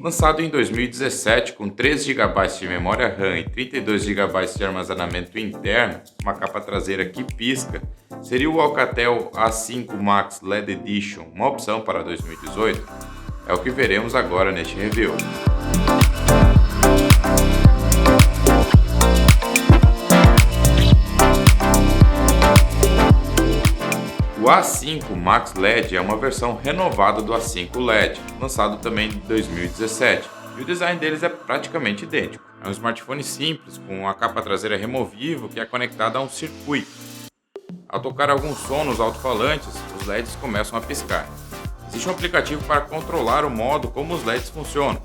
Lançado em 2017 com 3 GB de memória RAM e 32 GB de armazenamento interno, uma capa traseira que pisca, seria o Alcatel A5 Max LED Edition uma opção para 2018? É o que veremos agora neste review. O A5 Max LED é uma versão renovada do A5 LED, lançado também em 2017, e o design deles é praticamente idêntico. É um smartphone simples, com a capa traseira removível que é conectada a um circuito. Ao tocar algum som nos alto-falantes, os LEDs começam a piscar. Existe um aplicativo para controlar o modo como os LEDs funcionam.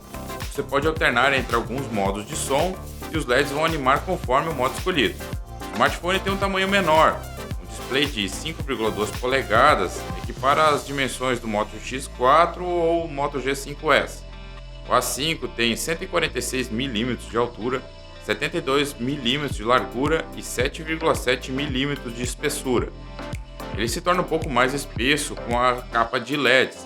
Você pode alternar entre alguns modos de som e os LEDs vão animar conforme o modo escolhido. O smartphone tem um tamanho menor, display de 5,2 polegadas, equipara as dimensões do Moto X4 ou Moto G5S. O A5 tem 146 mm de altura, 72 mm de largura e 7,7 mm de espessura. Ele se torna um pouco mais espesso com a capa de LEDs,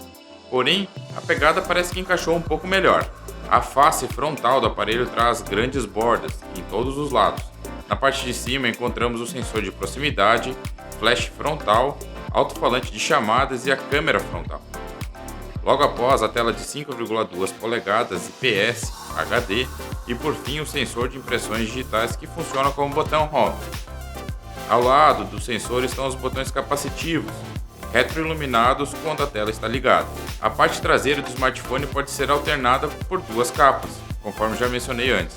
porém a pegada parece que encaixou um pouco melhor. A face frontal do aparelho traz grandes bordas em todos os lados. Na parte de cima encontramos o sensor de proximidade, flash frontal, alto-falante de chamadas e a câmera frontal. Logo após, a tela de 5,2 polegadas IPS HD e por fim o sensor de impressões digitais que funciona como botão Home. Ao lado do sensor estão os botões capacitivos, retroiluminados quando a tela está ligada. A parte traseira do smartphone pode ser alternada por 2 capas, conforme já mencionei antes.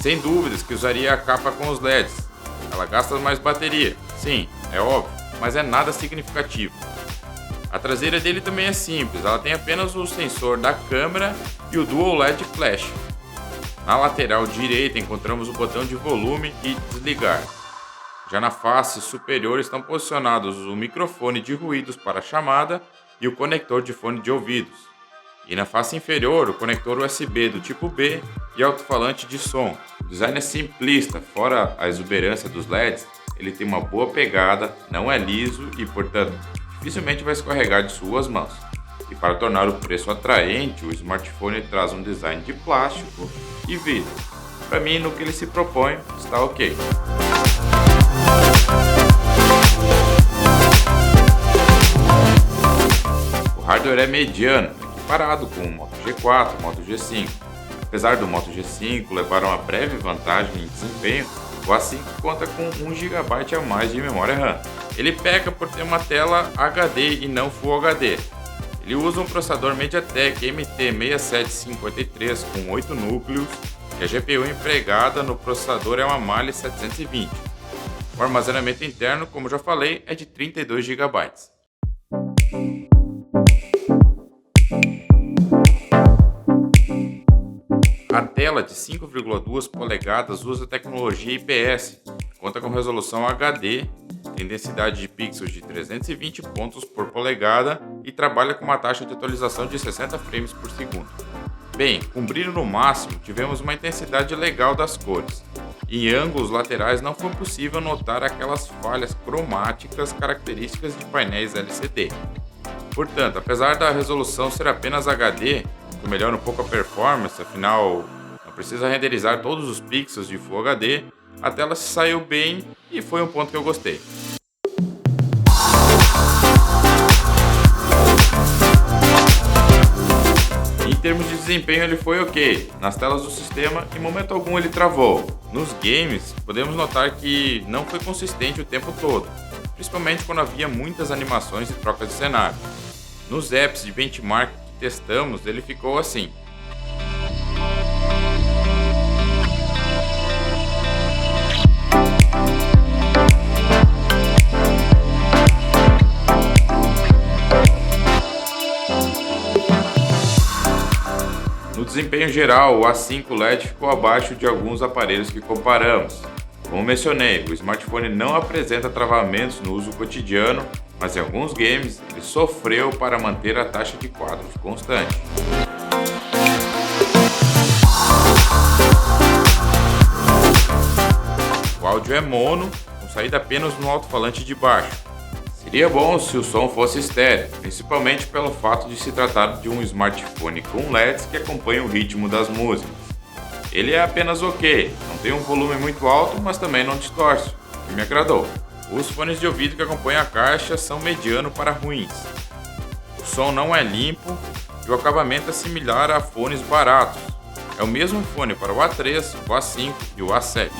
Sem dúvidas que usaria a capa com os LEDs. Ela gasta mais bateria, sim, é óbvio, mas é nada significativo. A traseira dele também é simples, ela tem apenas o sensor da câmera e o Dual LED Flash. Na lateral direita encontramos o botão de volume e desligar. Já na face superior estão posicionados o microfone de ruídos para chamada e o conector de fone de ouvidos. E na face inferior, o conector USB do tipo B e alto-falante de som. O design é simplista, fora a exuberância dos LEDs, ele tem uma boa pegada, não é liso e, portanto, dificilmente vai escorregar de suas mãos. E para tornar o preço atraente, o smartphone traz um design de plástico e vidro. Para mim, no que ele se propõe, está ok. O hardware é mediano, comparado com o Moto G4 e o Moto G5. Apesar do Moto G5 levar uma breve vantagem em desempenho, o A5 conta com 1 GB a mais de memória RAM. Ele peca por ter uma tela HD e não Full HD. Ele usa um processador MediaTek MT6753 com 8 núcleos e a GPU empregada no processador é uma Mali 720. O armazenamento interno, como já falei, é de 32 GB. A tela de 5,2 polegadas usa tecnologia IPS, conta com resolução HD, tem densidade de pixels de 320 pontos por polegada e trabalha com uma taxa de atualização de 60 frames por segundo. Bem, com brilho no máximo, tivemos uma intensidade legal das cores. Em ângulos laterais não foi possível notar aquelas falhas cromáticas características de painéis LCD. Portanto, apesar da resolução ser apenas HD, que melhora um pouco a performance, afinal não precisa renderizar todos os pixels de Full HD, a tela se saiu bem e foi um ponto que eu gostei. Em termos de desempenho ele foi ok, nas telas do sistema em momento algum ele travou. Nos games podemos notar que não foi consistente o tempo todo, principalmente quando havia muitas animações e trocas de cenário. Nos apps de benchmark que testamos ele ficou assim. No desempenho geral, o A5 LED ficou abaixo de alguns aparelhos que comparamos. Como mencionei, o smartphone não apresenta travamentos no uso cotidiano, mas em alguns games ele sofreu para manter a taxa de quadros constante. O áudio é mono, com saída apenas no alto-falante de baixo. Seria bom se o som fosse estéreo, principalmente pelo fato de se tratar de um smartphone com LEDs que acompanha o ritmo das músicas. Ele é apenas ok, não tem um volume muito alto, mas também não distorce, o que me agradou. Os fones de ouvido que acompanham a caixa são mediano para ruins. O som não é limpo e o acabamento é similar a fones baratos. É o mesmo fone para o A3, o A5 e o A7.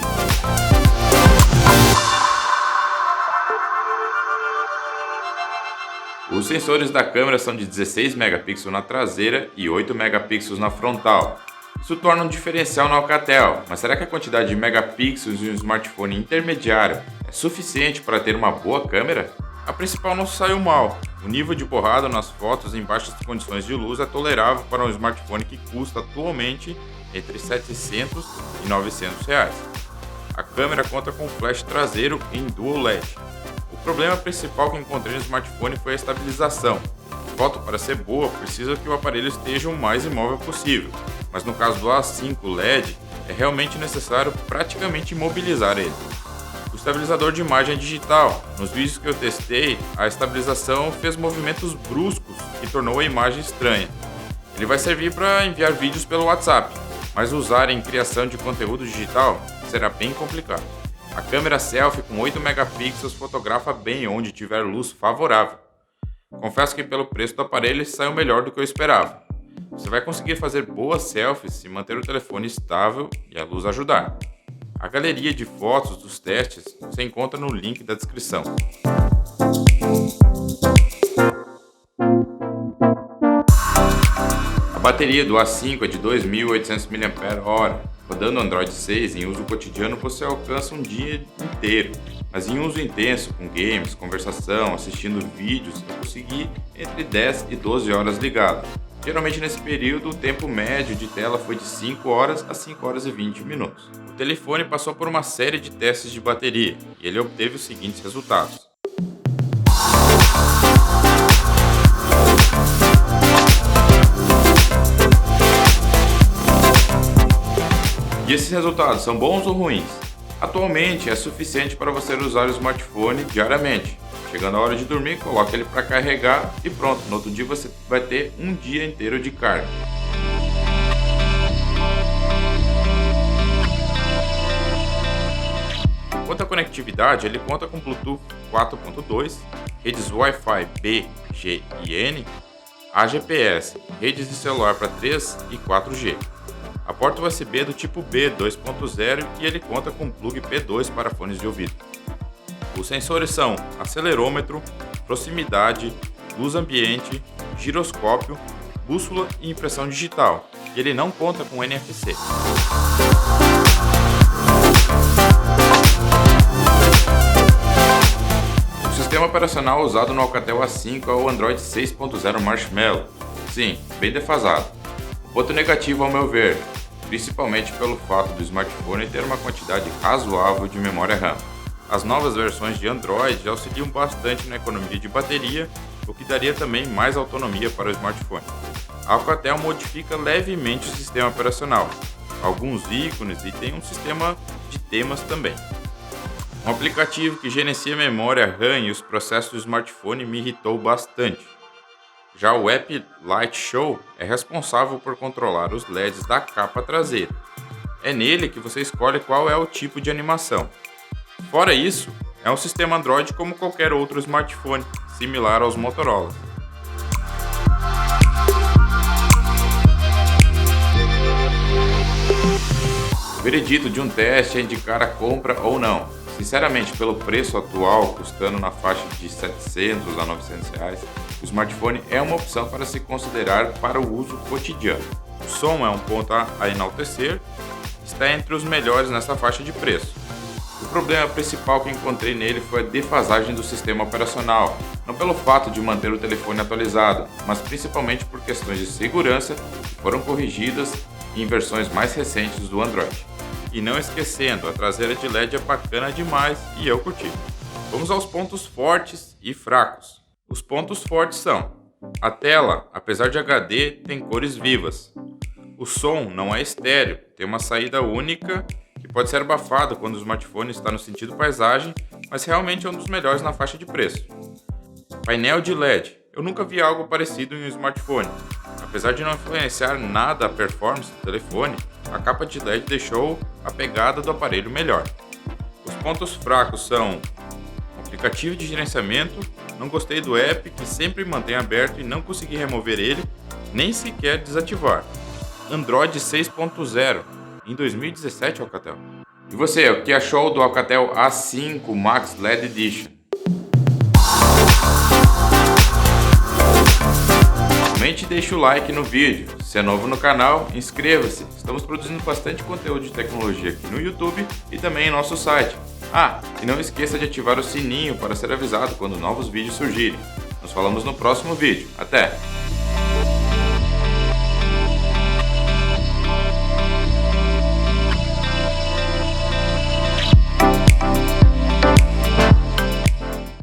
Os sensores da câmera são de 16 megapixels na traseira e 8 megapixels na frontal. Isso torna um diferencial na Alcatel, mas será que a quantidade de megapixels em um smartphone intermediário é suficiente para ter uma boa câmera? A principal não saiu mal. O nível de borrado nas fotos em baixas condições de luz é tolerável para um smartphone que custa atualmente entre 700 e 900 reais. A câmera conta com flash traseiro em Dual LED. O problema principal que encontrei no smartphone foi a estabilização. A foto, para ser boa, precisa que o aparelho esteja o mais imóvel possível, mas no caso do A5 LED, é realmente necessário praticamente imobilizar ele. O estabilizador de imagem é digital. Nos vídeos que eu testei, a estabilização fez movimentos bruscos que tornou a imagem estranha. Ele vai servir para enviar vídeos pelo WhatsApp, mas usar em criação de conteúdo digital será bem complicado. A câmera selfie com 8 megapixels fotografa bem onde tiver luz favorável. Confesso que pelo preço do aparelho saiu melhor do que eu esperava. Você vai conseguir fazer boas selfies se manter o telefone estável e a luz ajudar. A galeria de fotos dos testes você encontra no link da descrição. A bateria do A5 é de 2.800 mAh. Rodando Android 6 em uso cotidiano você alcança um dia inteiro, mas em uso intenso, com games, conversação, assistindo vídeos, eu consegui entre 10 e 12 horas ligado. Geralmente nesse período o tempo médio de tela foi de 5 horas a 5 horas e 20 minutos. O telefone passou por uma série de testes de bateria e ele obteve os seguintes resultados. E esses resultados são bons ou ruins? Atualmente é suficiente para você usar o smartphone diariamente. Chegando a hora de dormir, coloque ele para carregar e pronto, no outro dia você vai ter um dia inteiro de carga. Quanto à conectividade, ele conta com Bluetooth 4.2, redes Wi-Fi B, G e N, AGPS, redes de celular para 3 e 4G. A porta USB é do tipo B 2.0 e ele conta com plug P2 para fones de ouvido. Os sensores são acelerômetro, proximidade, luz ambiente, giroscópio, bússola e impressão digital, e ele não conta com NFC. O sistema operacional usado no Alcatel A5 é o Android 6.0 Marshmallow. Sim, bem defasado. Ponto negativo ao meu ver, principalmente pelo fato do smartphone ter uma quantidade razoável de memória RAM. As novas versões de Android auxiliam bastante na economia de bateria, o que daria também mais autonomia para o smartphone. A Alcatel modifica levemente o sistema operacional, alguns ícones e tem um sistema de temas também. Um aplicativo que gerencia a memória RAM e os processos do smartphone me irritou bastante. Já o App Light Show é responsável por controlar os LEDs da capa traseira. É nele que você escolhe qual é o tipo de animação. Fora isso, é um sistema Android como qualquer outro smartphone, similar aos Motorola. O veredito de um teste é indicar a compra ou não. Sinceramente, pelo preço atual, custando na faixa de 700 a 900 reais, o smartphone é uma opção para se considerar para o uso cotidiano. O som é um ponto a enaltecer, está entre os melhores nessa faixa de preço. O problema principal que encontrei nele foi a defasagem do sistema operacional, não pelo fato de manter o telefone atualizado, mas principalmente por questões de segurança que foram corrigidas em versões mais recentes do Android. E não esquecendo, a traseira de LED é bacana demais e eu curti. Vamos aos pontos fortes e fracos. Os pontos fortes são: a tela, apesar de HD, tem cores vivas. O som não é estéreo, tem uma saída única que pode ser abafado quando o smartphone está no sentido paisagem, mas realmente é um dos melhores na faixa de preço. Painel de LED. Eu nunca vi algo parecido em um smartphone. Apesar de não influenciar nada a performance do telefone, a capa de LED deixou a pegada do aparelho melhor. Os pontos fracos são aplicativo de gerenciamento, não gostei do app que sempre mantém aberto e não consegui remover ele, nem sequer desativar. Android 6.0 em 2017, Alcatel. E você, o que achou do Alcatel A5 Max LED Edition? Comente e deixe o like no vídeo. Se é novo no canal, inscreva-se. Estamos produzindo bastante conteúdo de tecnologia aqui no YouTube e também em nosso site. E não esqueça de ativar o sininho para ser avisado quando novos vídeos surgirem. Nos falamos no próximo vídeo. Até!